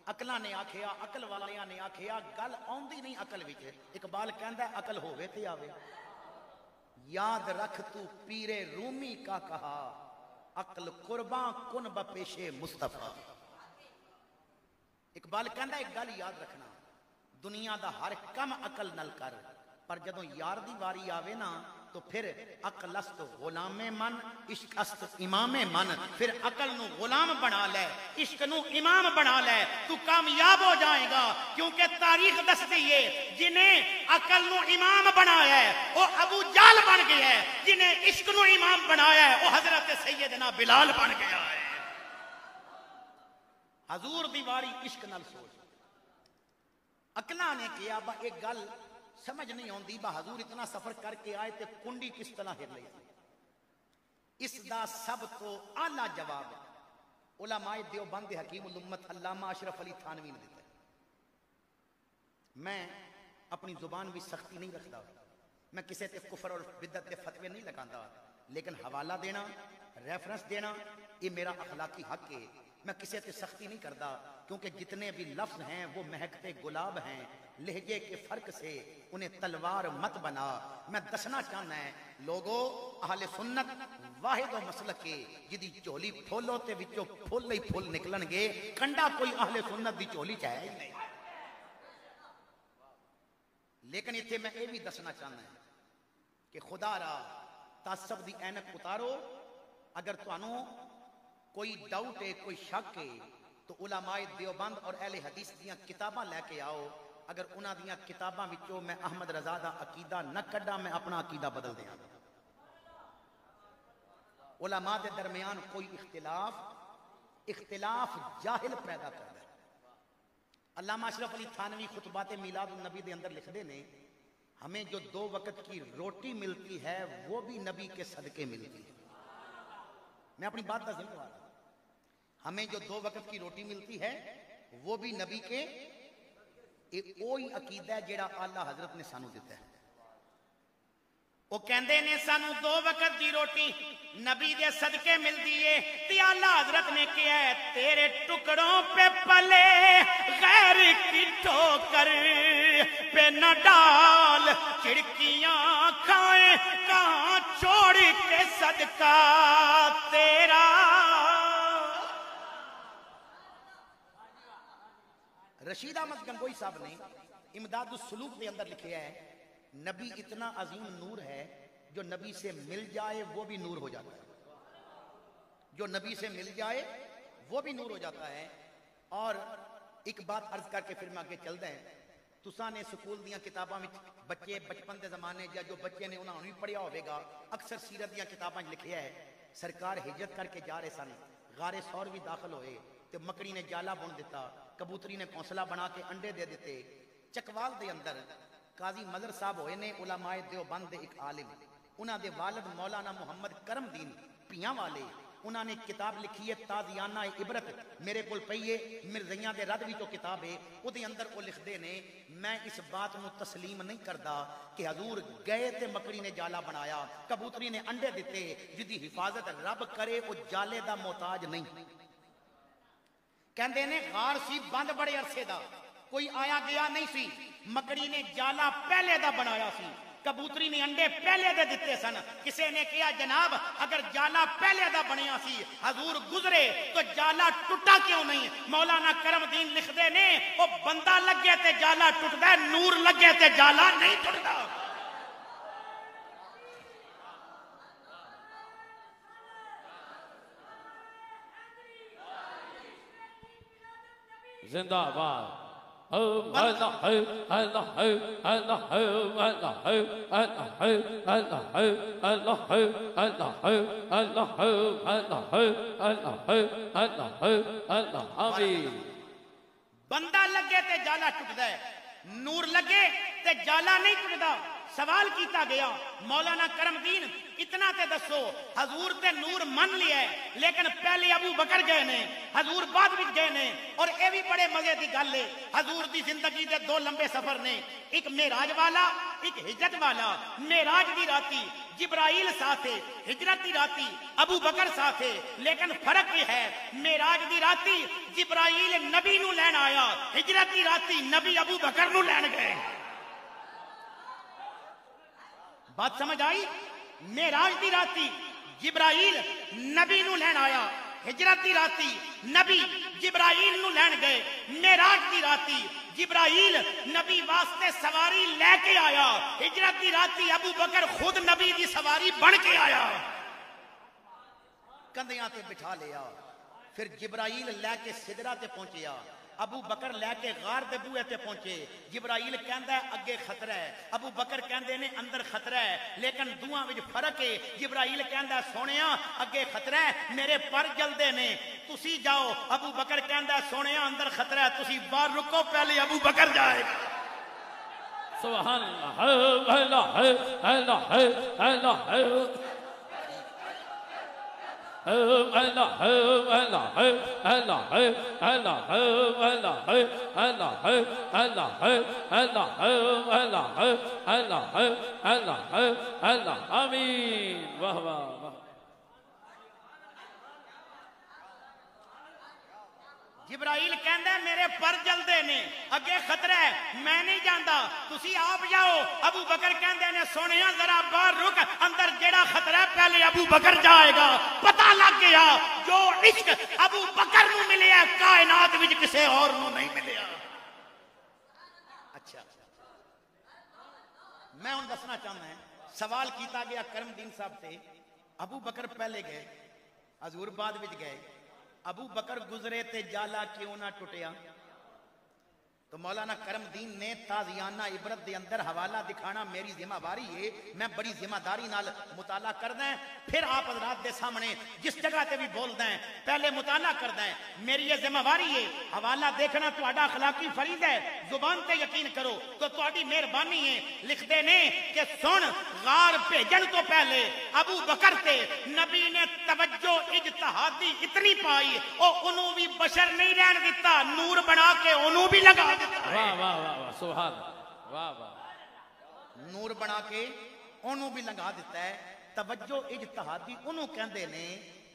اقلاں نے آکھیا عقل والیاں نے آکھیا گل آندی نہیں عقل وچ اقبال کہندا عقل ہووے تے آوے یاد رکھ تو پیر رومی کا کہا عقل قرباں کن بپیش مصطفیٰ اقبال کہندا ایک گل یاد رکھنا دنیا دا ہر کم عقل نل کر پر جدوں یار دی واری آوے نا تو پھر عقل است غلام من عشق است امام من پھر عقل نو غلام بنا لے عشق نو امام بنا لے تو کامیاب ہو جائے گا کیونکہ تاریخ دستی ہے جنہیں عقل نو امام بنایا ہے وہ ابو جال بن گیا ہے جنہیں عشق نو امام بنایا ہے وہ حضرت سیدنا بلال بن گیا ہے حضور دیواری عشق نال سوچ عقلاں نے کیا با ایک گل سمجھ نہیں ہوندی با حضور اتنا سفر کر کے آئے تے کنڈی کس طرح ہر لئی اس دا سب تو اعلیٰ جواب علماء دیوبند حکیم الامت علامہ اشرف علی تھانوی نے دیتا ہے میں اپنی زبان بھی سختی نہیں رکھتا میں کسی تے کفر اور بدعت کے فتوے نہیں لگاتا لیکن حوالہ دینا ریفرنس دینا یہ میرا اخلاقی حق ہے میں کسی تے سختی نہیں کرتا کیونکہ جتنے بھی لفظ ہیں وہ مہکتے گلاب ہیں لہجے کے فرق سے انہیں تلوار مت بنا میں دسنا چاہنا ہے لوگوں اہل سنت واحد و مسلک کے جدی چولی پھولو تے وچوں پھول ہی پھول نکلن گے کنڈا کوئی اہل سنت دی چولی چاہے ہی نہیں لیکن اتنے میں یہ بھی دسنا چاہنا ہے کہ خدا را تعصب دی اینک اتارو اگر تانوں کوئی ڈاؤٹ ہے کوئی شک ہے تو علماء دیوبند اور اہل حدیث دیاں کتاباں لے کے آؤ اگر انہاں دیاں کتاباں وچوں میں احمد رضا دا عقیدہ نہ کڈا میں اپنا عقیدہ بدل دیاں علماء دے درمیان کوئی اختلاف جاہل پیدا کرتا ہے علامہ اشرف علی تھانوی خطبات میلاد النبی دے اندر لکھ دے نے ہمیں جو 2 وقت کی روٹی ملتی ہے وہ بھی نبی کے صدقے ملتی ہے میں اپنی بات کا ذکر کر رہا ہوں ہمیں جو 2 وقت کی روٹی ملتی ہے وہ بھی نبی کے وہی عقیدہ ہے جیڑا اللہ حضرت نے سانو دیتا ہے وہ کہندے نے سانو 2 وقت دی روٹی نبی دے صدقے مل دیئے تے اللہ حضرت نے کیا ہے تیرے ٹکڑوں پہ پلے غیر کی ٹھوکر پہ نہ ڈال چڑکیاں کھائیں کہاں چھوڑ کے صدقہ تیرا رشید احمد گنگوئی صاحب نے امداد السلوک کے اندر لکھیا ہے نبی اتنا عظیم نور ہے جو نبی سے مل جائے وہ بھی نور ہو جاتا ہے جو نبی سے مل جائے وہ بھی نور ہو جاتا ہے اور ایک بات عرض کر کے پھر میں آگے چلتا ہے تساں نے سکول دیاں کتاباں میں بچے بچپن دے زمانے یا جو بچے نے انہوں نے پڑھیا ہوئے گا اکثر سیرت دیاں کتاباں لکھیا ہے سرکار ہجرت کر کے جا رہے سن غار ثور بھی داخل ہوئے تو مکڑی نے جالا بن دیتا کبوتری نے گھونسلہ بنا کے انڈے دے دیتے چکوال دے اندر قاضی مظہر صاحب ہوئے نے علماء دیوبند دے ایک عالم انہاں دے والد مولانا محمد کرم دین پیاں والے انہاں نے کتاب لکھی ہے تازیانہ عبرت میرے کول پئیے مرزیاں دے رد وچوں کتاب ہے او دے اندر او لکھ دے نے میں اس بات نو تسلیم نہیں کردا کہ حضور گئے تے مکڑی نے جالا بنایا کبوتری نے انڈے دیتے جدی حفاظت رب کرے او جالے دا محتاج نہیں کہندے نے غار سی بند بڑے عرصے دا کوئی آیا گیا نہیں سی مکڑی نے جالا پہلے دا بنایا سی کبوتری نے انڈے پہلے دے دیتے سن کسے نے کہا جناب اگر جالا پہلے دا بنیا سی حضور گزرے تو جالا ٹوٹا کیوں نہیں مولانا کرم دین لکھ دے نے وہ بندہ لگے تے جالا ٹوٹدا ہے نور لگے تے جالا نہیں ٹوٹدا زندہ باد بندہ لگے تے جالا ٹوٹدا ہے نور لگے تے جالا نہیں ٹوٹدا سوال کیتا گیا مولانا کرم دین اتنا تے دسو حضور تے نور من لیا ہے لیکن پہلے ابو بکر گئے نے حضور بعد وچ گئے نے اور اے بھی بڑے مزے دی گل ہے حضور دی زندگی دے دو لمبے سفر نے ایک معراج والا ایک ہجرت والا معراج دی راتی جبرائیل ساتھ ہجرت دی راتی ابو بکر ساتھ لیکن فرق یہ ہے معراج دی راتی جبرائیل نبی نو لین آیا ہجرت دی راتی نبی ابو بکر نو لین گئے بات سمجھ آئی معراج دی راتی جبرائیل نبی نو لین آیا ہجرت دی راتی نبی جبرائیل نو لین گئے معراج دی راتی جبرائیل نبی واسطے سواری لے کے آیا ہجرت دی راتی ابو بکر خود نبی دی سواری بن کے آیا کندھیاں تے بٹھا لیا پھر جبرائیل لے کے سدرہ تے پہنچیا ابو بکر لے کے غار دے بوئے تے پہنچے جبرائیل کہندا ہے اگے خطرہ ہے ابو بکر کہندے نے اندر خطرہ ہے لیکن دوواں وچ فرق ہے جبرائیل کہندا ہے سونیا اگے خطرہ ہے میرے پر جلدے نے تسی جاؤ ابو بکر کہندا ہے سونیا اندر خطرہ ہے تسی باہر رکو پہلے ابو بکر جائے سبحان اللہ آمین واہ واہ جبرائیل کہندا ہے میرے پر جلدے نے اگے خطرہ ہے میں نہیں جاندا تسی آپ جاؤ ابو بکر کہندے نے سونیا ذرا باہر رک اندر جیڑا خطرہ ہے پہلے ابو بکر جائے گا پتہ لگ گیا جو عشق ابو بکر نو ملیا کائنات وچ کسے اور نو نہیں ملیا اچھا میں ہن دسنا چاہنا ہے سوال کیتا گیا کرم دین صاحب سے ابو بکر پہلے گئے حضور بعد وچ گئے ابو بکر گزرے تے جالا کیوں نہ ٹوٹیا تو مولانا کرم دین نے تازیانہ عبرت دے اندر حوالہ دکھانا میری ذمہ داری ہے میں بڑی ذمہ داری نال مطالعہ کردا ہے پھر آپ حضرات دے سامنے جس جگہ تے بھی بولدا ہے پہلے مطالعہ کردا ہے میری یہ ذمہ داری ہے حوالہ دیکھنا تہاڈا اخلاقی فرض ہے زبان تے یقین کرو تو تہاڈی مہربانی ہے لکھدے نے کہ سن غار بھیجن تو پہلے ابو بکر تے نبی نے توجہ اجتہادی اتنی پائی او انہوں بھی بشر نہیں رہن دیتا نور بنا کے انہوں بھی لگا واہ واہ واہ سبحان واہ واہ نور بنا کے انہوں بھی لگا دیتا ہے توجہ اجتہادی انہوں کہندے نے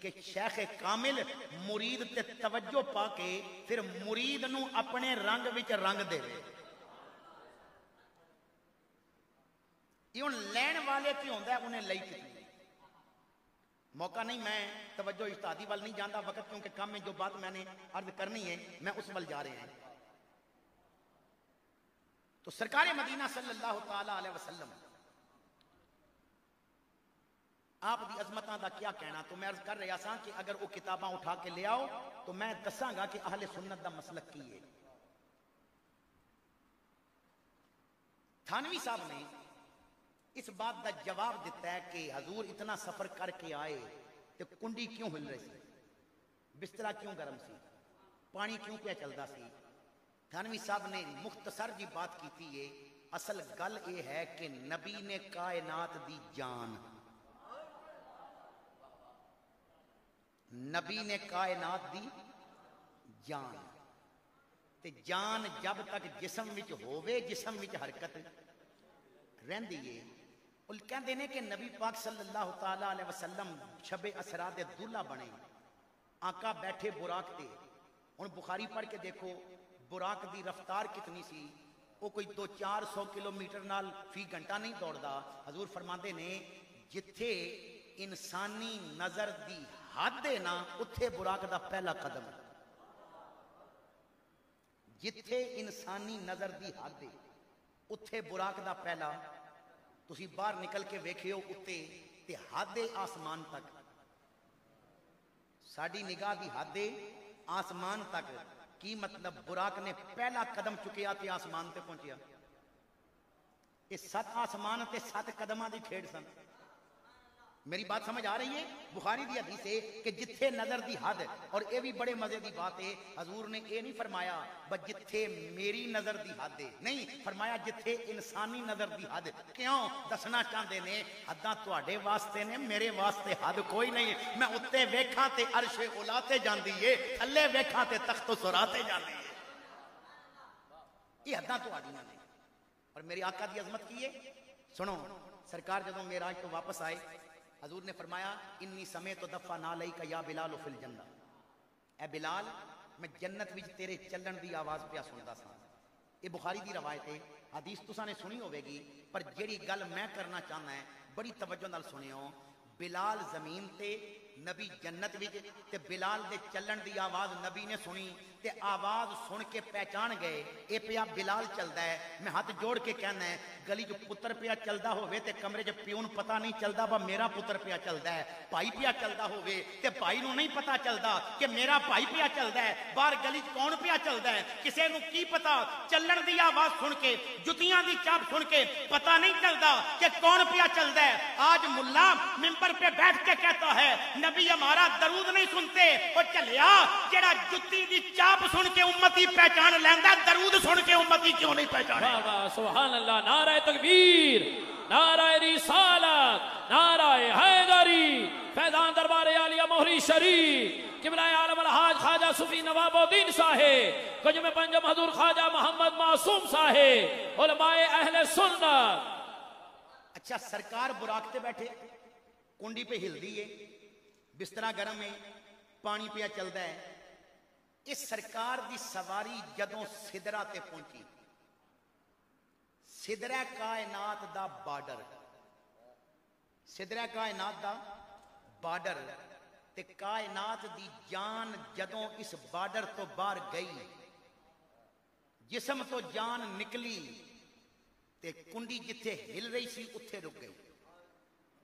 کہ شیخ کامل مرید تے توجہ پا کے پھر مرید نو اپنے رنگ وچ رنگ دے یہ لین والے کی ہوندہ ہے انہیں لئی کتنی موقع نہیں میں توجہ اجتہادی وال نہیں جانتا وقت کیونکہ کام میں جو بات میں نے عرض کرنی ہے میں اس وال جا رہے ہیں تو سرکار مدینہ صلی اللہ تعالی علیہ وسلم آپ دی عظمتاں دا کیا کہنا تو میں عرض کر رہا سا کہ اگر وہ کتاباں اٹھا کے لے آؤ تو میں دساں گا کہ اہل سنت دا مسلک کی ہے تھانوی صاحب نے اس بات دا جواب دیتا ہے کہ حضور اتنا سفر کر کے آئے تو کنڈی کیوں ہل رہی سی بسترا کیوں گرم سی پانی کیوں پہ چلدا سی تھانوی صاحب نے مختصر جی بات کیتی ہے اصل گل یہ ہے کہ نبی نے کائنات دی جان نبی نے کائنات دی جان تے جان جب تک جسم وچ ہووے جسم وچ حرکت رہندی ہے وہ کہندے نے کہ نبی پاک صلی اللہ تعالی علیہ وسلم شب اسرا دے دولہا بنے آقا بیٹھے براق تے ہن بخاری پڑھ کے دیکھو براق دی رفتار کتنی سی وہ کوئی 200-400 کلومیٹر نال فی گھنٹہ نہیں دوڑدا حضور فرماندے نے جتھے انسانی نظر دی حد ہے نا اتھے براق دا پہلا قدم جتھے انسانی نظر دی حد ہے اتھے براق دا پہلا تسی باہر نکل کے ویکھیو اتے تے حد آسمان تک ساڑی نگاہ دی حد آسمان تک کی مطلب براق نے پہلا قدم چکیا تے آسمان تے پہنچیا یہ 7 آسمان تے 7 قدمہ دی کھیڑ سن میری بات سمجھ آ رہی ہے؟ بخاری دی حدیث ہے کہ جتھے نظر دی حد، اور یہ بھی بڑے مزے دی بات ہے، حضور نے یہ نہیں فرمایا بس جتھے میری نظر دی حد ہے، نہیں فرمایا جتھے انسانی نظر دی حد۔ کیوں؟ دسنا چاہتے نے حداں تواڈے واسطے نے، میرے واسطے حد کوئی نہیں۔ میں اتے ویکھاں تے عرش اولا تے جاندی ہے، تھلے ویکھاں تے تخت و سرا تے جاندی ہے۔ یہ حداں تواڈیاں نے، اور میرے آقا دی عظمت کی ہے۔ سنو، سرکار جدوں معراج تو واپس آئے، حضور نے فرمایا انی سمیت دفع نالیک یا بلال فی الجنہ، اے بلال میں جنت وچ تیرے چلن دی آواز پیا سندا سا۔ یہ بخاری دی روایت ہے، حدیث تساں نے سنی ہوے گی، پر جیڑی گل میں کرنا چاہنا ہے بڑی توجہ نال سنیو۔ بلال زمین تے، نبی جنت وچ، تے بلال دے چلن دی آواز نبی نے سنی تے آواز سن کے پہچان گئے اے پیا بلال چلدا ہے۔ میں ہاتھ جوڑ کے کہنا ہے گلی جو پتر پیا چلدا ہوئے تے کمرے جو پیون پتہ نہیں چلدا با میرا پتر پیا چلدا ہے، بھائی پیا چلدا ہوئے تے بھائی نو نہیں پتہ چلدا کہ میرا بھائی پیا چلدا ہے، باہر گلی کون پیا چلدا ہے، کسے نو کی پتہ چلن دی آواز سن کے، جتیاں دی چاپ سن کے پتہ نہیں چلدا کہ کون پیا چلدا ہے۔ آج ملا ممبر پہ بیٹھ کے کہتا ہے نبی ہمارا درود نہیں سنتے، او چلیا جڑا جتی دی چاپ سن کے امتی پہچان لیندا، درود سن کے امتی کیوں نہیں پہچانے؟ واہ واہ سبحان اللہ، نعرہ تکبیر، نعرہ رسالت، نعرہ حیدری، فیضان دربار عالیہ مہری شریف، قبلہ عالم الحاج خواجہ صوفی نواب الدین صاحب، گنجم پنجم حضور خواجہ محمد معصوم صاحب، علماء اہل سنت۔ اچھا، سرکار براقتے بیٹھے، کنڈی پہ ہل دی ہے، بسترہ گرم ہے، پانی پیا چلدا ہے۔ اس سرکار دی سواری جدوں سدرہ تے پہنچی، سدرہ کائنات دا بارڈر، سدرہ کائنات دا بارڈر تے کائنات دی جان جدوں اس بارڈر تو باہر گئی، جسم تو جان نکلی تے کنڈی جتھے ہل رہی سی اتھے رک گئی،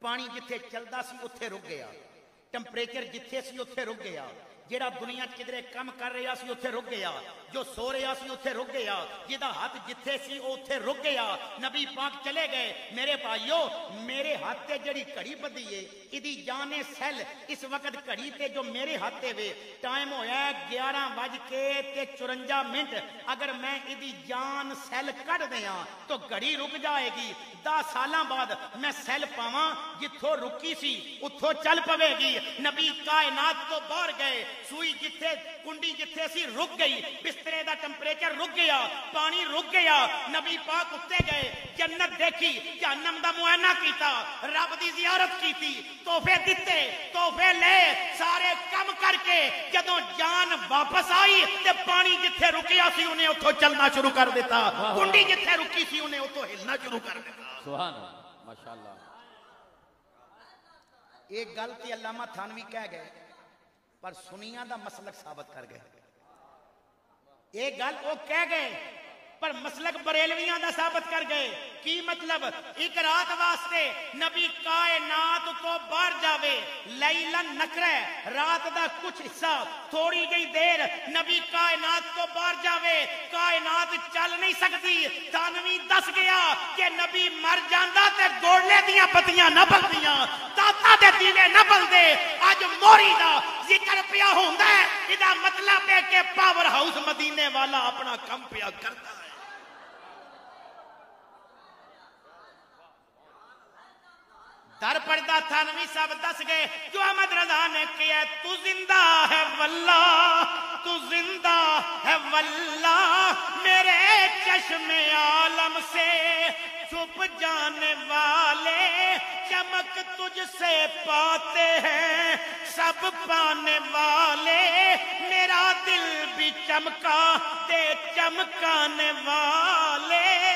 پانی جتھے چلدا سی اتھے رک گیا، ٹمپریچر جتھے سی اتھے رک گیا، جیڑا دنیا کدھرے کم کر رہا سی اتھے رک گیا، جو سو رہا سی اتھے رک گیا، جدا ہاتھ جتھے سی اتھے رک گیا۔ نبی پاک چلے گئے۔ میرے بھائیو، میرے ہاتھ تے جڑی گھڑی بدی ہے ادی جانے سیل اس وقت گھڑی تے جو میرے ہاتھ تے وے ٹائم ہویا ہے 11:54۔ اگر میں ادی جان سیل کٹ دیاں تو گھڑی رک جائے گی۔ 10 سالاں بعد میں سیل پاواں جتھوں رکی سی اتھوں چل پوے گی۔ نبی کائنات تو باہر گئے، سوئی جتھے کنڈی جتھے سی رک گئی، بسترے دا ٹمپریچر رک گیا، پانی رک گیا۔ نبی پاک اتے گئے، جنت دیکھی، جہنم دا معائنہ کیتا، رب دی زیارت کیتی، تحفے دیتے، تحفے لے، سارے کم کر کے جدوں جان واپس آئی تے پانی جتھے رکیا سی انہیں اتھوں چلنا شروع کر دیتا، کنڈی جتھے رکی سی انہیں اتھوں ہلنا شروع کر دیتا۔ سبحان اللہ، ماشاءاللہ۔ ایک گل تے علامہ تھانوی کہہ گئے پر سنیاں دا مسلک ثابت کر گئے۔ ایک گل وہ کہہ گئے پر مسلک بریلویاں دا ثابت کر گئے۔ کی مطلب؟ ایک رات واسطے نبی کائنات تو باہر جاوے، لیلن نکرے، رات دا کچھ حصہ تھوڑی گئی دیر نبی کائنات تو باہر جاوے، کائنات چل نہیں سکتی۔ تانوی دس گیا کہ نبی مر جاندہ تے گوڑلے دیاں بتیاں نہ بل دیاں، تاتا دے دیوے نہ بل دے۔ آج موری دا ذکر پیا ہوندہ ہے، ادھا مطلب ہے کہ پاور ہاؤس مدینے والا اپنا کم پیا کرتا ہے۔ در پردہ تھانوی صاحب دس گئے جو احمد رضا نے کیا، تو زندہ ہے واللہ، تو زندہ ہے واللہ، میرے چشم عالم سے چھپ جانے والے، چمک تجھ سے پاتے ہیں سب پانے والے، میرا دل بھی چمکا تے چمکانے والے۔